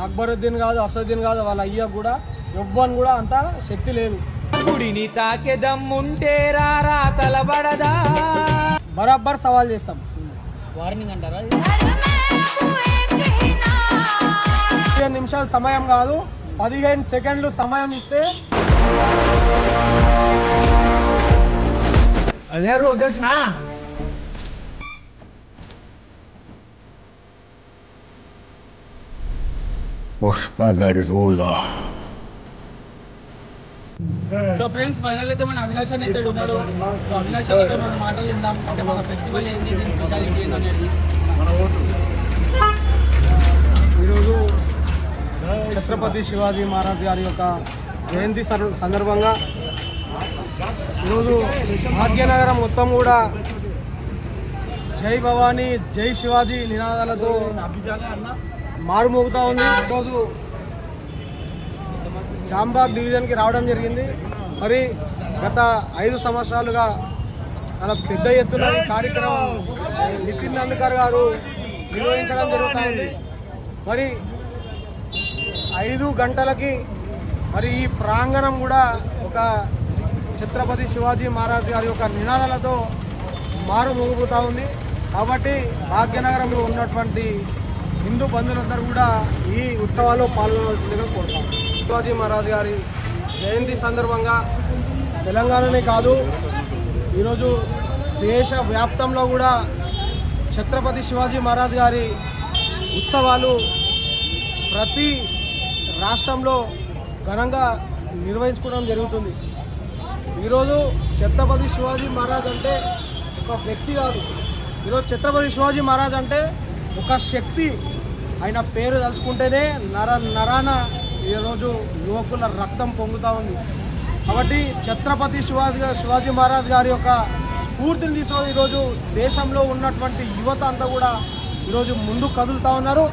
అక్బరుద్దీన్ కాదు, అసదుద్దీన్ కాదు, వాళ్ళ అయ్య కూడా ఎవ్వని కూడా అంత శక్తి లేదు. గుడిని తాకే దమ్ముంటే రారా తలబడదా, బరాబర్ సవాల్ చేస్తాం. వార్నింగ్ అంటారా? 15 నిమిషాలు సమయం కాదు, 15 సెకండ్లు సమయం ఇస్తే అదే రోజు తెలిసిన సో ఫ్రెండ్స్, ఫైనల్ అయితే మన అభిలాష్ అని అయితే ఉన్నాడు. అభిలాష్ అయితే మన మాటలు విందాం. అంటే మన ఫెస్టివల్ ఏంటి, దీని స్పెషాలిటీ ఏంటనేది. ఈరోజు ఛత్రపతి శివాజీ మహారాజ్ గారి యొక్క జయంతి సందర్భంగా ఈరోజు భాగ్యనగరం మొత్తం కూడా జై భవానీ జై శివాజీ నినాదాలతో మారుమోగుతూ ఉంది. ఈరోజు శాంబాగ్ డివిజన్కి రావడం జరిగింది. మరి గత 5 సంవత్సరాలుగా చాలా పెద్ద ఎత్తున ఈ కార్యక్రమం నితిన్ నందకర్ గారు నిర్వహించడం జరుగుతుంది. మరి 5 గంటలకి మరి ఈ ప్రాంగణం కూడా ఒక ఛత్రపతి శివాజీ మహారాజ్ గారి యొక్క నినాదాలతో మారుమోగుతూ ఉంది. కాబట్టి భాగ్యనగరంలో ఉన్నటువంటి హిందూ బంధువులందరూ కూడా ఈ ఉత్సవాల్లో పాల్గొనవలసిందిగా కోరుతాం. శివాజీ మహారాజ్ గారి జయంతి సందర్భంగా తెలంగాణనే కాదు, ఈరోజు దేశ వ్యాప్తంలో కూడా ఛత్రపతి శివాజీ మహారాజ్ గారి ఉత్సవాలు ప్రతి రాష్ట్రంలో ఘనంగా నిర్వహించుకోవడం జరుగుతుంది. ఈరోజు ఛత్రపతి శివాజీ మహారాజ్ అంటే ఒక వ్యక్తి కాదు, ఈరోజు ఛత్రపతి శివాజీ మహారాజ్ అంటే ఒక శక్తి. ఆయన పేరు తలుచుకుంటేనే నరాన ఈరోజు యువకుల రక్తం పొంగుతూ ఉంది. కాబట్టి ఛత్రపతి శివాజీ మహారాజ్ గారి యొక్క స్ఫూర్తిని తీసుకొని ఈరోజు దేశంలో ఉన్నటువంటి యువత అంతా కూడా ఈరోజు ముందు కదులుతూ ఉన్నారు.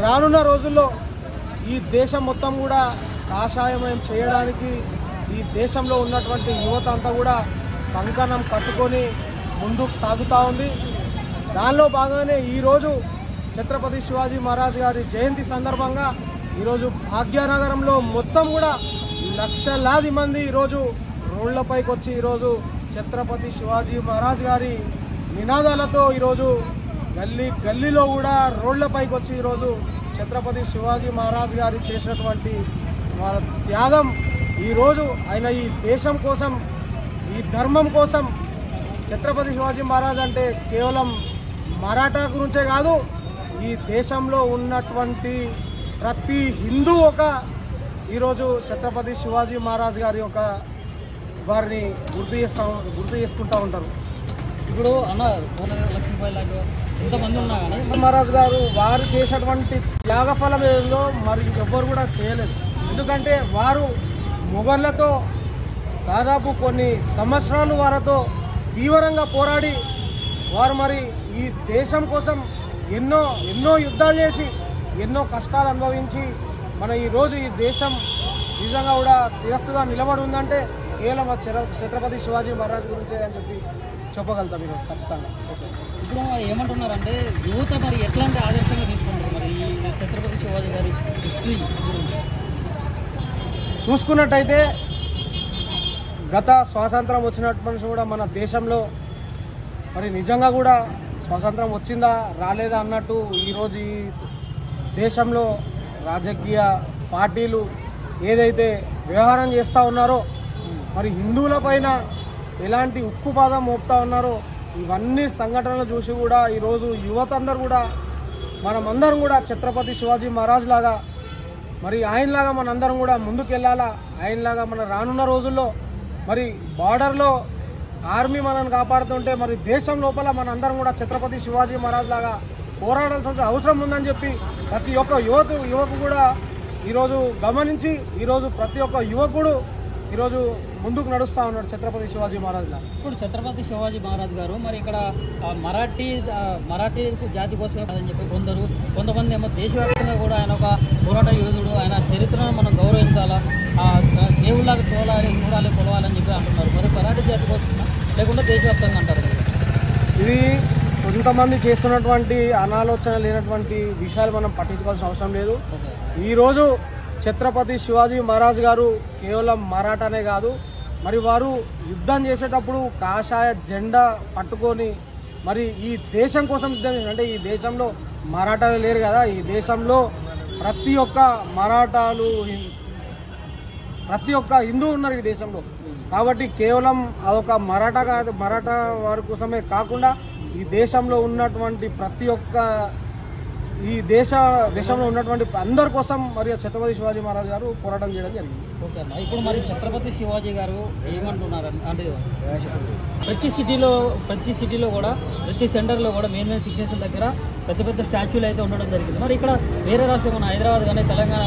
రానున్న రోజుల్లో ఈ దేశం మొత్తం కూడా కాషాయమయం చేయడానికి ఈ దేశంలో ఉన్నటువంటి యువత అంతా కూడా కంకణం కట్టుకొని ముందుకు సాగుతూ ఉంది. దానిలో భాగంగానే ఈరోజు ఛత్రపతి శివాజీ మహారాజ్ గారి జయంతి సందర్భంగా ఈరోజు భాగ్యనగరంలో మొత్తం కూడా లక్షలాది మంది ఈరోజు రోడ్లపైకి వచ్చి ఈరోజు ఛత్రపతి శివాజీ మహారాజ్ గారి నినాదాలతో ఈరోజు గల్లీలో కూడా రోడ్లపైకి వచ్చి ఈరోజు ఛత్రపతి శివాజీ మహారాజ్ గారు చేసినటువంటి త్యాగం, ఈరోజు ఆయన ఈ దేశం కోసం, ఈ ధర్మం కోసం, ఛత్రపతి శివాజీ మహారాజ్ అంటే కేవలం మరాఠా గురించే కాదు, ఈ దేశంలో ఉన్నటువంటి ప్రతి హిందూ ఈరోజు ఛత్రపతి శివాజీ మహారాజ్ గారి యొక్క వారిని గుర్తు చేసుకుంటూ ఉంటారు. ఇప్పుడు అన్న లక్ష్మీబాయి లాంటి ఎంతమంది ఉన్నా కానీ మహారాజ్ గారు వారు చేసినటువంటి త్యాగఫలం ఏదో మరి ఎవ్వరు కూడా చేయలేదు. ఎందుకంటే వారు మొఘళ్ళతో దాదాపు కొన్ని సంవత్సరాలు వారితో తీవ్రంగా పోరాడి వారు మరి ఈ దేశం కోసం ఎన్నో యుద్ధాలు చేసి ఎన్నో కష్టాలు అనుభవించి మన ఈరోజు ఈ దేశం నిజంగా కూడా స్థిరస్తుగా నిలబడి ఉందంటే కేవలం ఛత్రపతి శివాజీ మహారాజ్ గురించే అని చెప్పి చెప్పగలుగుతాం ఈరోజు ఖచ్చితంగా. ఇప్పుడు మరి ఏమంటున్నారంటే యువత మరి ఎట్లాంటి ఆదర్శంగా తీసుకుంటారు మరి ఈ ఛత్రపతి శివాజీ గారి హిస్టరీ గురించి చూసుకున్నట్టయితే గత స్వాతంత్రం వచ్చినప్పటి నుంచి కూడా మన దేశంలో మరి నిజంగా కూడా స్వాతంత్రం వచ్చిందా రాలేదా అన్నట్టు ఈరోజు ఈ దేశంలో రాజకీయ పార్టీలు ఏదైతే వ్యవహారం చేస్తూ ఉన్నారో, మరి హిందువుల పైన ఎలాంటి ఉక్కుపాదం మోపుతా ఉన్నారో, ఇవన్నీ సంఘటనలు చూసి కూడా ఈరోజు యువత అందరూ కూడా మనమందరం కూడా ఛత్రపతి శివాజీ మహారాజ్ లాగా మరి ఆయనలాగా మనందరం కూడా ముందుకు వెళ్ళాలా. ఆయనలాగా మన రానున్న రోజుల్లో మరి బార్డర్లో ఆర్మీ మనల్ని కాపాడుతుంటే మరి దేశం లోపల మనందరం కూడా ఛత్రపతి శివాజీ మహారాజ్ లాగా పోరాడాల్సిన అవసరం ఉందని చెప్పి ప్రతి ఒక్క యువకు కూడా ఈరోజు గమనించి ఈరోజు ప్రతి ఒక్క యువకుడు ఈరోజు ముందుకు నడుస్తూ ఉన్నాడు ఛత్రపతి శివాజీ మహారాజ్ లాగా. ఇప్పుడు ఛత్రపతి శివాజీ మహారాజ్ గారు మరి ఇక్కడ మరాఠీ జాతి కోసమే అని చెప్పి కొంతమంది ఏమో దేశవ్యాప్తంగా కూడా ఆయన ఒక పోరాట యోధుడు, ఆయన చరిత్రను మనం గౌరవించాలా, దేవుళ్ళగా చూడాలి కొలవాలని చెప్పి అంటున్నారు. మరి మరాఠీ జాతి కోసం లేకుండా దేశవ్యాప్తంగా అంటారు. ఇది కొంతమంది చేస్తున్నటువంటి అనాలోచన లేనటువంటి విషయాలు మనం పట్టించుకోవాల్సిన అవసరం లేదు. ఈరోజు ఛత్రపతి శివాజీ మహారాజ్ గారు కేవలం మరాఠానే కాదు, మరి వారు యుద్ధం చేసేటప్పుడు కాషాయ జెండా పట్టుకొని మరి ఈ దేశం కోసం యుద్ధం చేశారు. అంటే ఈ దేశంలో మరాఠాలు లేరు కదా, ఈ దేశంలో ప్రతి ఒక్క మరాఠాలు ప్రతి ఒక్క హిందూ ఉన్నారు ఈ దేశంలో. కాబట్టి కేవలం అదొక మరాఠా వారి కోసమే కాకుండా ఈ దేశంలో ఉన్నటువంటి ప్రతి ఒక్క ఈ దేశంలో ఉన్నటువంటి అందరి కోసం మరి ఛత్రపతి శివాజీ మహారాజ్ గారు పోరాటం చేయడం జరిగింది. ఓకే అన్న, ఇప్పుడు మరి ఛత్రపతి శివాజీ గారు ఏమంటున్నారు అంటే ప్రతి సిటీలో కూడా ప్రతి సెంటర్లో కూడా మెయిన్ సిగ్నేచర్ దగ్గర పెద్ద పెద్ద స్టాచ్యూలు అయితే ఉండడం జరిగింది. మరి ఇక్కడ వేరే రాష్ట్రం మన హైదరాబాద్ కానీ తెలంగాణ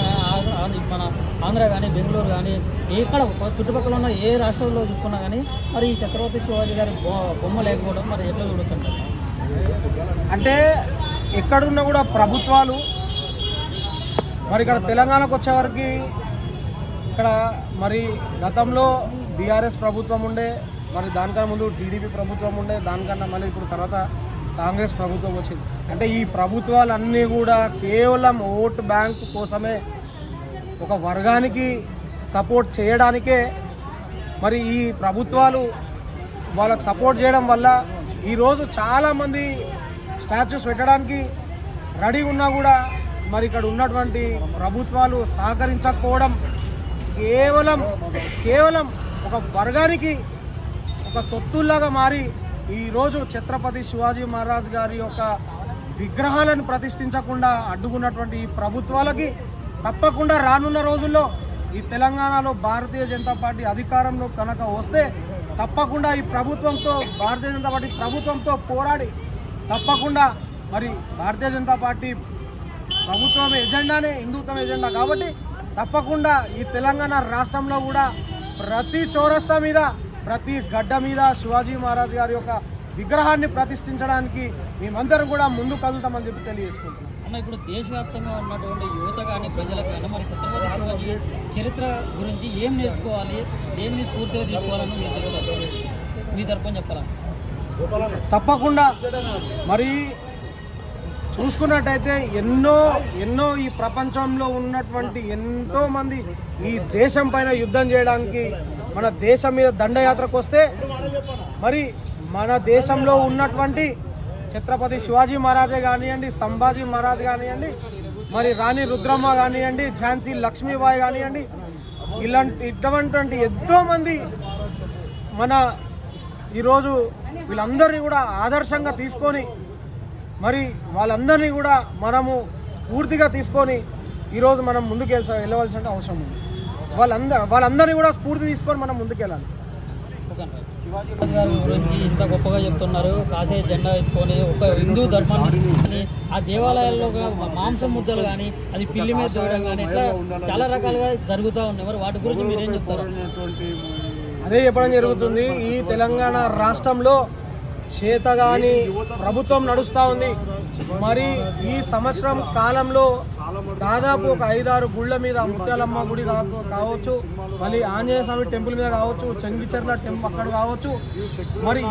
మన ఆంధ్ర కానీ బెంగళూరు కానీ ఇక్కడ చుట్టుపక్కల ఉన్న ఏ రాష్ట్రంలో చూసుకున్నా కానీ మరి ఈ ఛత్రపతి శివాజీ గారి బొమ్మ లేకపోవడం మరి ఎట్లా చూడొచ్చు? అంటే ఎక్కడున్నా కూడా ప్రభుత్వాలు మరి ఇక్కడ తెలంగాణకు వచ్చేవరకు ఇక్కడ మరి గతంలో బీఆర్ఎస్ ప్రభుత్వం ఉండే, మరి దానికన్నా ముందు టీడీపీ ప్రభుత్వం ఉండే, దానికన్నా మళ్ళీ ఇప్పుడు తర్వాత కాంగ్రెస్ ప్రభుత్వం వచ్చింది. అంటే ఈ ప్రభుత్వాలన్నీ కూడా కేవలం ఓటు బ్యాంకు కోసమే, ఒక వర్గానికి సపోర్ట్ చేయడానికే మరి ఈ ప్రభుత్వాలు వాళ్ళకు సపోర్ట్ చేయడం వల్ల ఈరోజు చాలామంది స్టాచ్యూస్ పెట్టడానికి రెడీ ఉన్నా కూడా మరి ఇక్కడ ఉన్నటువంటి ప్రభుత్వాలు సహకరించకపోవడం కేవలం ఒక వర్గానికి ఒక తొత్తుల్లాగా మారి ఈరోజు ఛత్రపతి శివాజీ మహారాజ్ గారి యొక్క విగ్రహాలను ప్రతిష్ఠించకుండా అడ్డుకున్నటువంటి ఈ ప్రభుత్వాలకి తప్పకుండా రానున్న రోజుల్లో ఈ తెలంగాణలో భారతీయ జనతా పార్టీ అధికారంలో కనుక వస్తే తప్పకుండా ఈ భారతీయ జనతా పార్టీ ప్రభుత్వంతో పోరాడి తప్పకుండా మరి భారతీయ జనతా పార్టీ ప్రభుత్వం ఎజెండానే హిందుత్వం ఎజెండా కాబట్టి తప్పకుండా ఈ తెలంగాణ రాష్ట్రంలో కూడా ప్రతి చౌరస్తా మీద ప్రతి గడ్డ మీద శివాజీ మహారాజ్ గారి యొక్క విగ్రహాన్ని ప్రతిష్ఠించడానికి మేమందరం కూడా ముందు కదులుతామని చెప్పి తెలియజేసుకుంటున్నాం. అన్న, ఇప్పుడు దేశవ్యాప్తంగా ఉన్నటువంటి యువత కానీ ప్రజలకు కానీ మరి ఛత్రపతి శివాజీ చరిత్ర గురించి ఏం నేర్చుకోవాలి, ఏమి స్ఫూర్తిగా తీసుకోవాలని మీరు చెప్తారు, మీ తరపున చెప్పాలా? తప్పకుండా మరి చూసుకున్నట్టయితే ఎన్నో ఈ ప్రపంచంలో ఉన్నటువంటి ఎంతోమంది ఈ దేశం పైన యుద్ధం చేయడానికి మన దేశం మీద దండయాత్రకు వస్తే మరి మన దేశంలో ఉన్నటువంటి ఛత్రపతి శివాజీ మహారాజే కానివ్వండి, సంభాజీ మహారాజ్ కానివ్వండి, మరి రాణి రుద్రమ్మ కానివ్వండి, ఝాన్సీ లక్ష్మీబాయి కానివ్వండి, ఇటువంటి ఎంతోమంది మన ఈరోజు వీళ్ళందరినీ కూడా ఆదర్శంగా తీసుకొని మరి వాళ్ళందరినీ కూడా మనము స్ఫూర్తిగా తీసుకొని ఈరోజు మనం ముందుకు వెళ్ళవలసిన అవసరం ఉంది. వాళ్ళందరినీ కూడా స్ఫూర్తి తీసుకొని మనం ముందుకెళ్ళాలి. శివాజీ గారి గురించి ఇంత గొప్పగా చెప్తున్నారు. కాషాయ జెండా ఎత్తుకొని ఒక హిందూ ధర్మాన్ని ఆ దేవాలయాల్లో మాంసం ముద్దలు కానీ అది పిల్లి మీద చూడడం కానీ ఇట్లా చాలా రకాలుగా జరుగుతూ ఉన్నాయి. మరి వాటి గురించి మీరేం చెప్తారు? అదే చెప్పడం జరుగుతుంది. ఈ తెలంగాణ రాష్ట్రంలో చేతగాని ప్రభుత్వం నడుస్తూ ఉంది. మరి ఈ సంవత్సరం కాలంలో దాదాపు ఒక 5-6 గుళ్ళ మీద ముత్యాలమ్మ గుడి కావచ్చు, మళ్ళీ ఆంజనేయ స్వామి టెంపుల్ మీద కావచ్చు, చెంగిచెర్ల టెంపుల్ అక్కడ కావచ్చు, మరి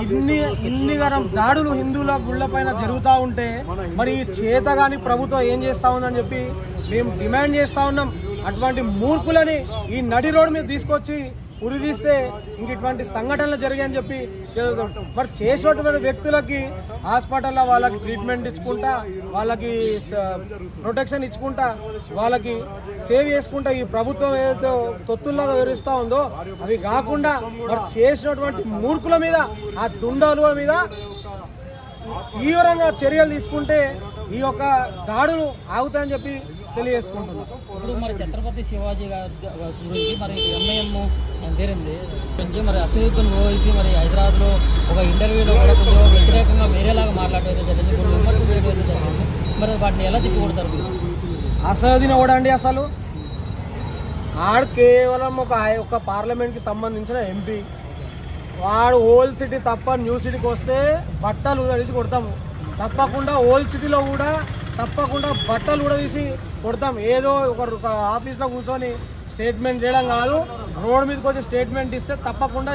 ఇన్ని గరం దాడులు హిందువుల గుళ్ళ పైన జరుగుతూ ఉంటే మరి ఈ చేతగాని ప్రభుత్వం ఏం చేస్తూ ఉందని చెప్పి మేము డిమాండ్ చేస్తూ ఉన్నాం. అటువంటి మూర్ఖులని ఈ నడి రోడ్డు మీద తీసుకొచ్చి ఉరిదీస్తే ఇంక ఇటువంటి సంఘటనలు జరిగాయని చెప్పి మరి చేసినటువంటి వ్యక్తులకి హాస్పిటల్లో వాళ్ళకి ట్రీట్మెంట్ ఇచ్చుకుంటా, వాళ్ళకి ప్రొటెక్షన్ ఇచ్చుకుంటా, వాళ్ళకి సేవ్ చేసుకుంటా ఈ ప్రభుత్వం ఏదైతే తొత్తుల్లాగా వివరిస్తూ ఉందో అవి కాకుండా మరి చేసినటువంటి మూర్ఖుల మీద, ఆ దుండగుల మీద తీవ్రంగా చర్యలు తీసుకుంటే ఈ యొక్క దాడులు ఆగుతాయని చెప్పి తెలియజేసుకుంటున్నాం. ఇప్పుడు మరి ఛత్రపతి శివాజీ గారి గురించి మరి ఎంఐఎం పేరుంది గురించి మరి అసదుద్దీన్ ఓవైసీ మరి హైదరాబాద్లో ఒక ఇంటర్వ్యూలో కూడా కొంచెం వ్యతిరేకంగా వేరేలాగా మాట్లాడేది జరిగింది, కొన్ని విమర్శలు చేయడం జరిగింది. మరి వాటిని ఎలా తిప్పికొడతారు మీరు? అసదుద్దీన్ ఎవడండి అసలు? ఆడు కేవలం ఒక పార్లమెంట్కి సంబంధించిన ఎంపీ. వాడు ఓల్డ్ సిటీ తప్ప న్యూ సిటీకి వస్తే బట్టలు తీసి కొడతాము. తప్పకుండా ఓల్డ్ సిటీలో కూడా తప్పకుండా బట్టలు కూడా తీసి కొడతాం. ఏదో ఒక ఆఫీస్లో కూర్చొని స్టేట్మెంట్ చేయడం కాదు, రోడ్ మీదకి వచ్చి స్టేట్మెంట్ ఇస్తే తప్పకుండా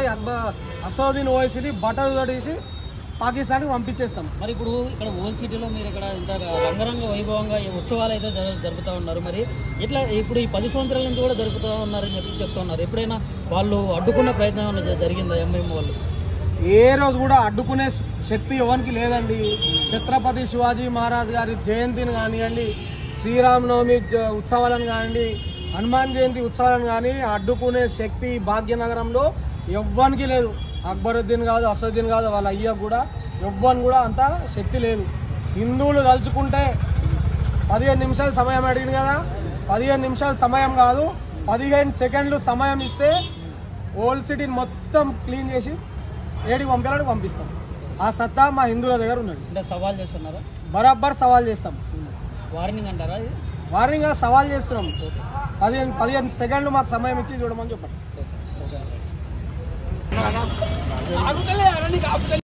అసదుద్దీన్ ఓవైసీని బట్టలు తీసి పాకిస్తాన్కి పంపించేస్తాం. మరి ఇప్పుడు ఇక్కడ ఓల్డ్ సిటీలో మీరు ఇక్కడ ఇంత రంగరంగ వైభవంగా ఈ ఉత్సవాలు అయితే జరుపుతూ ఉన్నారు. మరి ఇట్లా ఇప్పుడు ఈ 10 సంవత్సరాల నుంచి కూడా జరుపుతూ ఉన్నారని చెప్తూ ఉన్నారు. ఎప్పుడైనా వాళ్ళు అడ్డుకున్న ప్రయత్నం ఏమైనా జరిగిందా ఎంఐఎం వాళ్ళు? ఏ రోజు కూడా అడ్డుకునే శక్తి ఎవరికి లేదండి. ఛత్రపతి శివాజీ మహారాజ్ గారి జయంతిని కానివ్వండి, శ్రీరామనవమి ఉత్సవాలను కానివ్వండి, హనుమాన్ జయంతి ఉత్సవాలను కానీ అడ్డుకునే శక్తి భాగ్యనగరంలో ఎవ్వరికి లేదు. అక్బరుద్దీన్ కాదు, అసదుద్దీన్ కాదు, వాళ్ళ అయ్యకు కూడా ఎవ్వని కూడా అంత శక్తి లేదు. హిందువులు తలుచుకుంటే 15 నిమిషాలు సమయం అడిగింది కదా, 15 నిమిషాలు సమయం కాదు 15 సెకండ్లు సమయం ఇస్తే ఓల్డ్ సిటీని మొత్తం క్లీన్ చేసి ఏడికి పంపించాలని పంపిస్తాం. ఆ సత్తా మా హిందువుల దగ్గర ఉన్నది. అంటే సవాల్ చేస్తున్నారా? బరాబర్ సవాల్ చేస్తాం. వార్నింగ్ అంటారా? వార్నింగ్ సవాల్ చేస్తున్నాం. 15 సెకండ్లు మాకు సమయం ఇచ్చి చూడమని చెప్పండి.